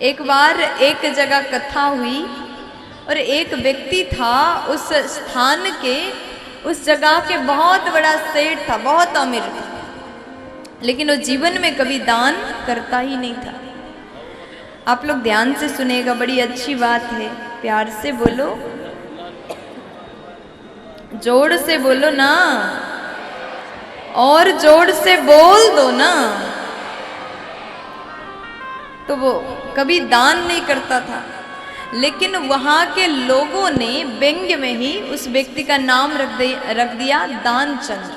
एक बार एक जगह कथा हुई और एक व्यक्ति था उस स्थान के, उस जगह के बहुत बड़ा सेठ था, बहुत अमीर था, लेकिन वो जीवन में कभी दान करता ही नहीं था। आप लोग ध्यान से सुनेगा, बड़ी अच्छी बात है, प्यार से बोलो, जोर से बोलो ना, और जोर से बोल दो ना। तो वो कभी दान नहीं करता था, लेकिन वहां के लोगों ने व्यंग्य में ही उस व्यक्ति का नाम रख दिया दानचंद्र।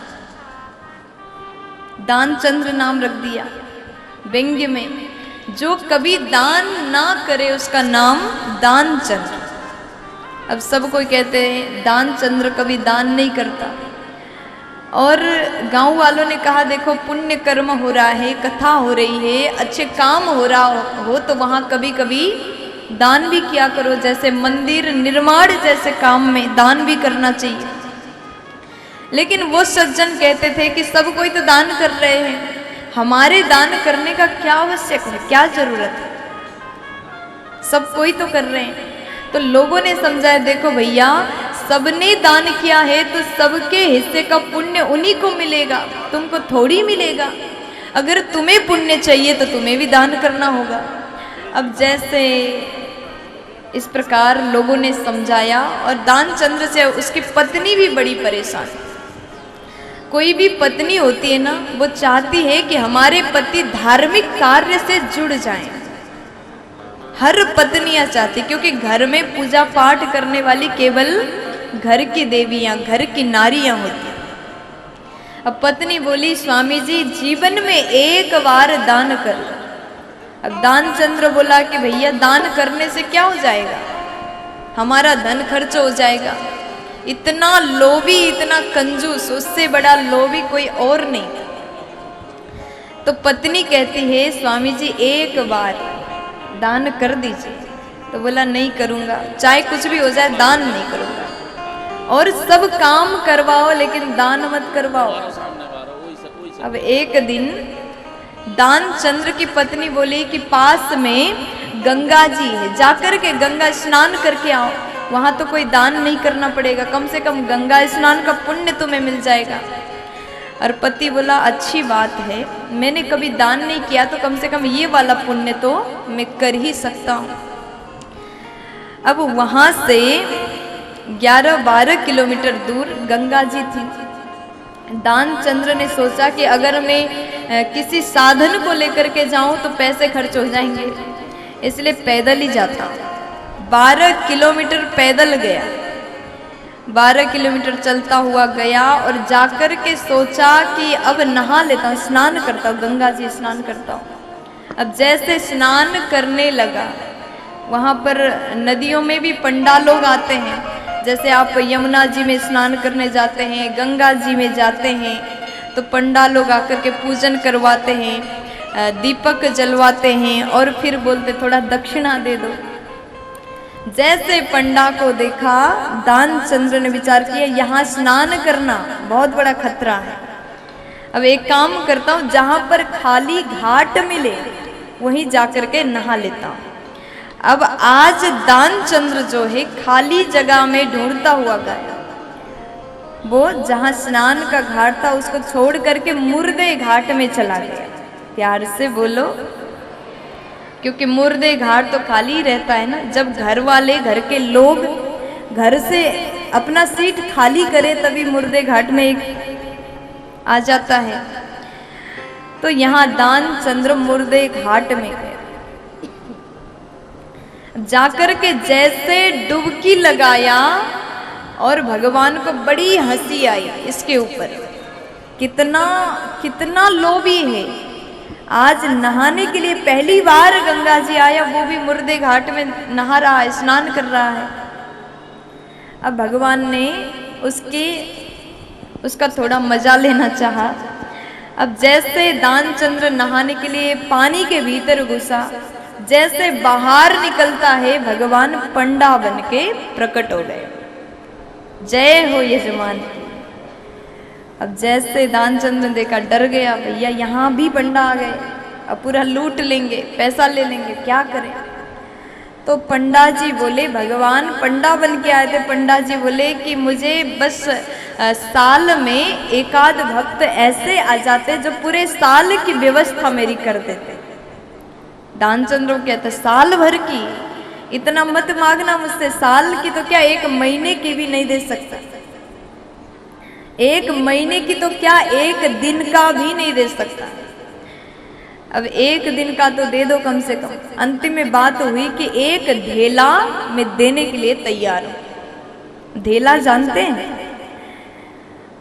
दानचंद्र नाम रख दिया व्यंग्य में। जो कभी दान ना करे उसका नाम दानचंद्र। अब सब कोई कहते हैं दानचंद्र कभी दान नहीं करता। और गांव वालों ने कहा देखो पुण्य कर्म हो रहा है, कथा हो रही है, अच्छे काम हो रहा हो तो वहाँ कभी कभी दान भी किया करो, जैसे मंदिर निर्माण जैसे काम में दान भी करना चाहिए। लेकिन वो सज्जन कहते थे कि सब कोई तो दान कर रहे हैं, हमारे दान करने का क्या आवश्यक है, क्या जरूरत है, सब कोई तो कर रहे हैं। तो लोगों ने समझाया देखो भैया, सबने दान किया है तो सबके हिस्से का पुण्य उन्हीं को मिलेगा, तुमको थोड़ी मिलेगा। अगर तुम्हें पुण्य चाहिए तो तुम्हें भी दान करना होगा। अब जैसे इस प्रकार लोगों ने समझाया, और दानचंद्र से उसकी पत्नी भी बड़ी परेशान। कोई भी पत्नी होती है ना, वो चाहती है कि हमारे पति धार्मिक कार्य से जुड़ जाएं। हर पत्नियां चाहती, क्योंकि घर में पूजा पाठ करने वाली केवल घर की देवियां, घर की नारियां होती। अब पत्नी बोली स्वामी जी जीवन में एक बार दान कर। अब दानचंद्र बोला कि भैया दान करने से क्या हो जाएगा, हमारा धन खर्च हो जाएगा। इतना लोभी, इतना कंजूस, उससे बड़ा लोभी कोई और नहीं। तो पत्नी कहती है स्वामी जी एक बार दान कर दीजिए। तो बोला नहीं करूंगा, चाहे कुछ भी हो जाए दान नहीं करूंगा। और सब काम करवाओ लेकिन दान मत करवाओ। अब एक दिन दानचंद्र की पत्नी बोली कि पास में गंगा जी है, जाकर के गंगा स्नान करके आओ, वहां तो कोई दान नहीं करना पड़ेगा, कम से कम गंगा स्नान का पुण्य तुम्हें मिल जाएगा। और पति बोला अच्छी बात है, मैंने कभी दान नहीं किया तो कम से कम ये वाला पुण्य तो मैं कर ही सकता हूं। अब वहां से 11-12 किलोमीटर दूर गंगा जी थी। दानचंद्र ने सोचा कि अगर मैं किसी साधन को लेकर के जाऊं तो पैसे खर्च हो जाएंगे, इसलिए पैदल ही जाता। 12 किलोमीटर पैदल गया, 12 किलोमीटर चलता हुआ गया और जाकर के सोचा कि अब नहा लेता हूँ, स्नान करता हूँ, गंगा जी स्नान करता हूँ। अब जैसे स्नान करने लगा, वहाँ पर नदियों में भी पंडा लोग आते हैं, जैसे आप यमुना जी में स्नान करने जाते हैं, गंगा जी में जाते हैं तो पंडा लोग आकर के पूजन करवाते हैं, दीपक जलवाते हैं और फिर बोलते थोड़ा दक्षिणा दे दो। जैसे पंडा को देखा, दानचंद्र ने विचार किया यहाँ स्नान करना बहुत बड़ा खतरा है। अब एक काम करता हूँ, जहाँ पर खाली घाट मिले वहीं जाकर के नहा लेता हूँ। अब आज दानचंद्र जो है खाली जगह में ढूंढता हुआ गया। वो जहाँ स्नान का घाट था उसको छोड़ करके मुर्दे घाट में चला गया। प्यार से बोलो, क्योंकि मुर्दे घाट तो खाली ही रहता है ना। जब घर वाले, घर के लोग घर से अपना सीट खाली करे तभी मुर्दे घाट में एक आ जाता है। तो यहाँ दानचंद्र मुर्दे घाट में गए। जाकर के जैसे डुबकी लगाया और भगवान को बड़ी हंसी आई इसके ऊपर। कितना कितना लोभी है, आज नहाने के लिए पहली बार गंगा जी आया, वो भी मुर्दे घाट में नहा रहा है, स्नान कर रहा है। अब भगवान ने उसका थोड़ा मजा लेना चाहा। अब जैसे दानचंद्र नहाने के लिए पानी के भीतर घुसा, जैसे बाहर निकलता है भगवान पंडा बन के प्रकट हो गए। जय हो यजमान। अब जैसे दानचंद्र ने देखा, डर गया, भैया यहाँ भी पंडा आ गए, अब पूरा लूट लेंगे, पैसा ले लेंगे, क्या करें। तो पंडा जी बोले, भगवान पंडा बन के आए थे, पंडा जी बोले कि मुझे बस साल में एक आध भक्त ऐसे आ जाते जो पूरे साल की व्यवस्था मेरी कर देते। दानचंद्र कहते साल भर की, इतना मत मांगना मुझसे, साल की तो क्या एक महीने की भी नहीं दे सकता, एक महीने की तो क्या एक दिन का भी नहीं दे सकता, अब एक दिन का तो दे दो कम से कम। अंतिम में बात हुई कि एक धेला मैं देने के लिए तैयार हूं। धेला जानते हैं?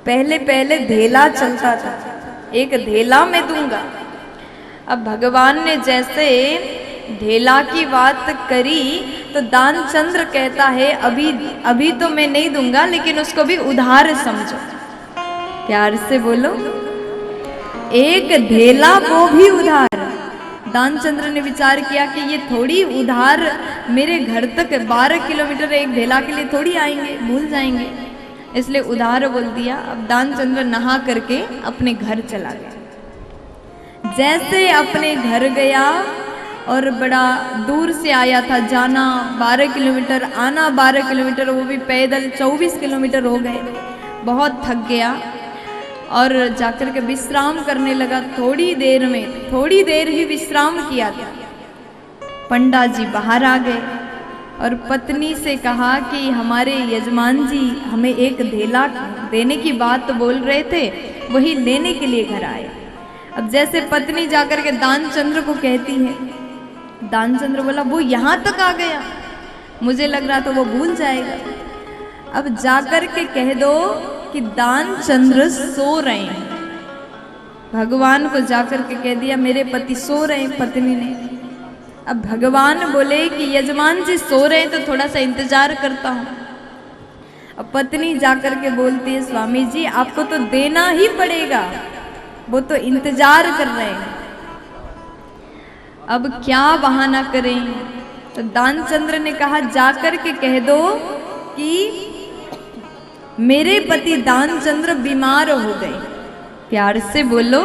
पहले पहले धेला चलता था, एक धेला मैं दूंगा। अब भगवान ने जैसे धेला की बात करी तो दानचंद्र कहता है अभी तो मैं नहीं दूंगा, लेकिन उसको भी उधार समझो। प्यार से बोलो, एक धेला वो भी उधार। दानचंद्र ने विचार किया कि ये थोड़ी उधार मेरे घर तक 12 किलोमीटर एक धेला के लिए थोड़ी आएंगे, भूल जाएंगे, इसलिए उधार बोल दिया। अब दानचंद्र नहा करके अपने घर चला गया। जैसे अपने घर गया और बड़ा दूर से आया था, जाना 12 किलोमीटर, आना 12 किलोमीटर, वो भी पैदल 24 किलोमीटर हो गए। बहुत थक गया और जाकर के विश्राम करने लगा। थोड़ी देर ही विश्राम किया था, पंडा जी बाहर आ गए और पत्नी से कहा कि हमारे यजमान जी हमें एक धेला देने की बात बोल रहे थे, वही लेने के लिए घर आए। अब जैसे पत्नी जाकर के दानचंद्र को कहती है, दानचंद्र बोला वो यहाँ तक आ गया, मुझे लग रहा था वो भूल जाएगा। अब जाकर के कह दो कि दानचंद्र सो रहे हैं। भगवान को जाकर के कह दिया मेरे पति सो रहे हैं, पत्नी ने। अब भगवान बोले कि यजमान जी सो रहे हैं तो थोड़ा सा इंतजार करता हूँ। अब पत्नी जाकर के बोलती है स्वामी जी आपको तो देना ही पड़ेगा, वो तो इंतजार कर रहे हैं, अब क्या बहाना करें। तो दानचंद्र ने कहा जाकर के कह दो कि मेरे पति दानचंद्र बीमार हो गए। प्यार से बोलो,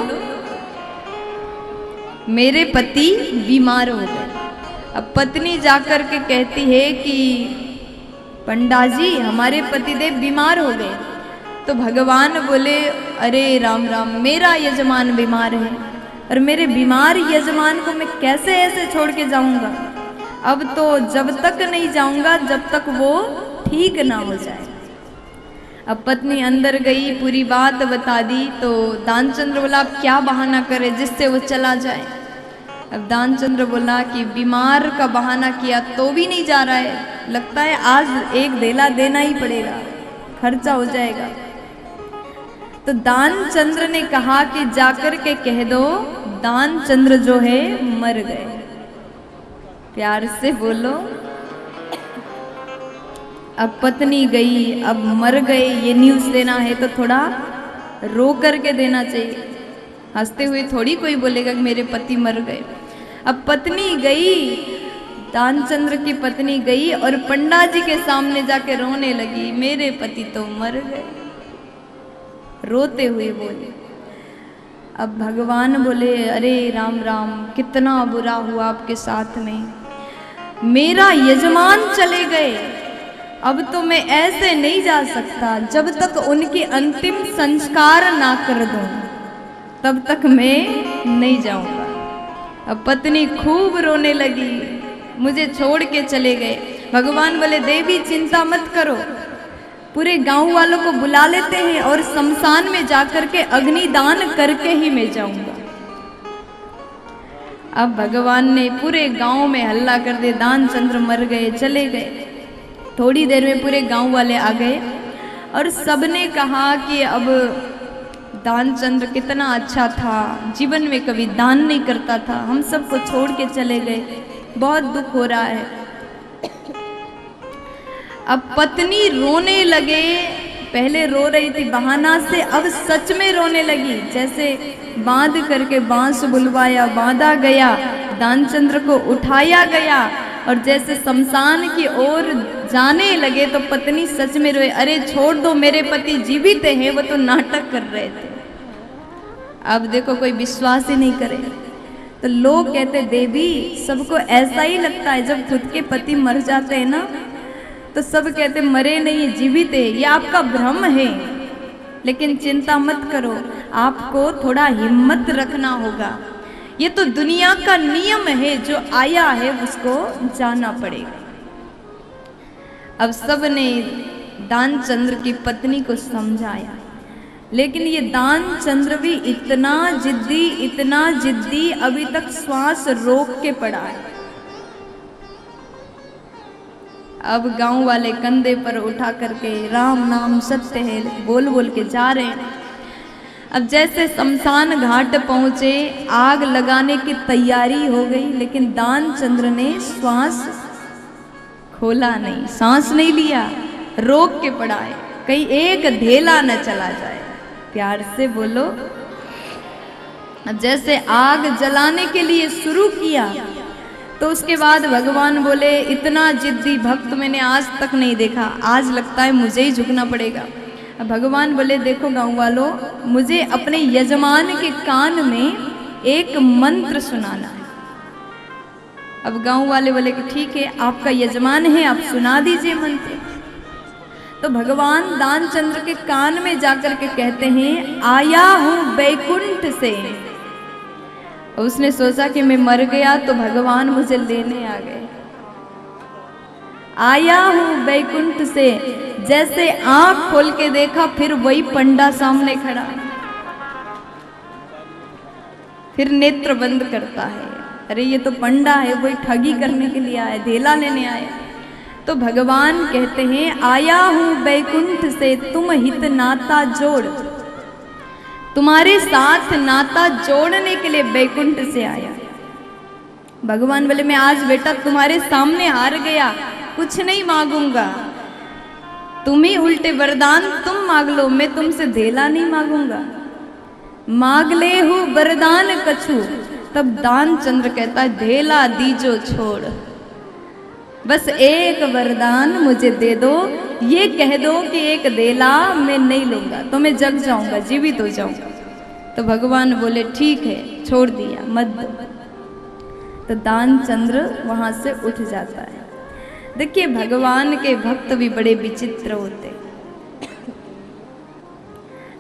मेरे पति बीमार हो गए। अब पत्नी जाकर के कहती है कि पंडा जी हमारे पतिदेव बीमार हो गए। तो भगवान बोले अरे राम राम, मेरा यजमान बीमार है और मेरे बीमार यजमान को मैं कैसे ऐसे छोड़ के जाऊंगा। अब तो जब तक नहीं जाऊंगा जब तक वो ठीक ना हो जाए। अब पत्नी अंदर गई, पूरी बात बता दी। तो दानचंद्र बोला अब क्या बहाना करे जिससे वो चला जाए। अब दानचंद्र बोला कि बीमार का बहाना किया तो भी नहीं जा रहा है, लगता है आज एक धेला देना ही पड़ेगा, खर्चा हो जाएगा। तो दानचंद्र ने कहा कि जाकर के कह दो दानचंद्र जो है मर गए। प्यार से बोलो। अब पत्नी गई, अब मर गए ये न्यूज़ देना है तो थोड़ा रो करके देना चाहिए, हंसते हुए थोड़ी कोई बोलेगा कि मेरे पति मर गए। अब पत्नी गई, दानचंद्र की पत्नी गई और पंडा जी के सामने जाके रोने लगी, मेरे पति तो मर गए, रोते हुए बोले। अब भगवान बोले अरे राम राम, कितना बुरा हुआ आपके साथ में, मेरा यजमान चले गए, अब तो मैं ऐसे नहीं जा सकता, जब तक उनके अंतिम संस्कार ना कर दूं तब तक मैं नहीं जाऊंगा। अब पत्नी खूब रोने लगी, मुझे छोड़ के चले गए। भगवान बोले देवी चिंता मत करो, पूरे गांव वालों को बुला लेते हैं और शमशान में जाकर के अग्निदान करके ही मैं जाऊंगा। अब भगवान ने पूरे गांव में हल्ला कर दिया, दानचंद्र मर गए, चले गए। थोड़ी देर में पूरे गांव वाले आ गए और सबने कहा कि अब दानचंद्र कितना अच्छा था, जीवन में कभी दान नहीं करता था, हम सबको छोड़ के चले गए, बहुत दुख हो रहा है। अब पत्नी रोने लगे, पहले रो रही थी बहाना से, अब सच में रोने लगी। जैसे बांध करके बांस बुलवाया, बांधा गया, दानचंद्र को उठाया गया और जैसे शमशान की ओर जाने लगे तो पत्नी सच में रोए, अरे छोड़ दो मेरे पति जीवित हैं, वो तो नाटक कर रहे थे। अब देखो कोई विश्वास ही नहीं करे। तो लोग कहते देवी सबको ऐसा ही लगता है जब खुद के पति मर जाते हैं ना, तो सब कहते मरे नहीं जीवित है, ये आपका भ्रम है। लेकिन चिंता मत करो, आपको थोड़ा हिम्मत रखना होगा। ये तो दुनिया का नियम है, जो आया है उसको जाना पड़ेगा। अब सब ने दानचंद्र की पत्नी को समझाया, लेकिन ये दानचंद्र भी इतना जिद्दी अभी तक श्वास रोक के पड़ा है। अब गांव वाले कंधे पर उठा करके राम नाम सत्य है बोल बोल के जा रहे हैं। अब जैसे शमशान घाट पहुंचे, आग लगाने की तैयारी हो गई, लेकिन दानचंद्र ने श्वास खोला नहीं, सांस नहीं लिया, रोक के पड़ा है, कहीं एक धेला न चला जाए। प्यार से बोलो। अब जैसे आग जलाने के लिए शुरू किया, तो उसके बाद भगवान बोले इतना जिद्दी भक्त मैंने आज तक नहीं देखा, आज लगता है मुझे ही झुकना पड़ेगा। अब भगवान बोले देखो गाँव वालों, मुझे अपने यजमान के कान में एक मंत्र सुनाना है। अब गाँव वाले बोले कि ठीक है, आपका यजमान है, आप सुना दीजिए मंत्र। तो भगवान दानचंद्र के कान में जाकर के कहते हैं आया हूं बैकुंठ से। उसने सोचा कि मैं मर गया तो भगवान मुझे लेने आ गए। आया हूं बैकुंठ से, जैसे आंख खोल के देखा फिर वही पंडा सामने खड़ा, फिर नेत्र बंद करता है, अरे ये तो पंडा है, वही ठगी करने के लिए आया, धेला लेने आया। तो भगवान कहते हैं आया हूं बैकुंठ से, तुम हित नाता जोड़, तुम्हारे साथ नाता जोड़ने के लिए बैकुंठ से आया। भगवान बोले मैं आज बेटा तुम्हारे सामने हार गया, कुछ नहीं मांगूंगा, तुम्हें उल्टे वरदान तुम मांग लो, मैं तुमसे धेला नहीं मांगूंगा। मांग ले हूं वरदान कछु। तब दानचंद्र कहता है धेला दीजो छोड़, बस एक वरदान मुझे दे दो, ये कह दो कि एक धेला मैं नहीं लूंगा तो मैं जग जाऊंगा, जीवित हो जाऊंगा। तो भगवान बोले ठीक है, छोड़ दिया, मत दो। तो दानचंद्र वहां से उठ जाता है। देखिए भगवान के भक्त भी बड़े विचित्र होते हैं।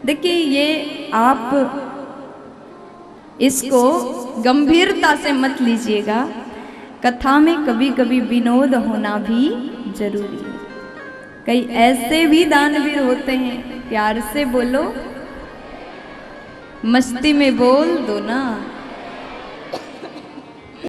देखिए ये आप इसको गंभीरता से मत लीजिएगा, कथा में कभी कभी विनोद होना भी जरूरी है। कई ऐसे भी दानवीर होते हैं, प्यार से बोलो, मस्ती में बोल दो ना।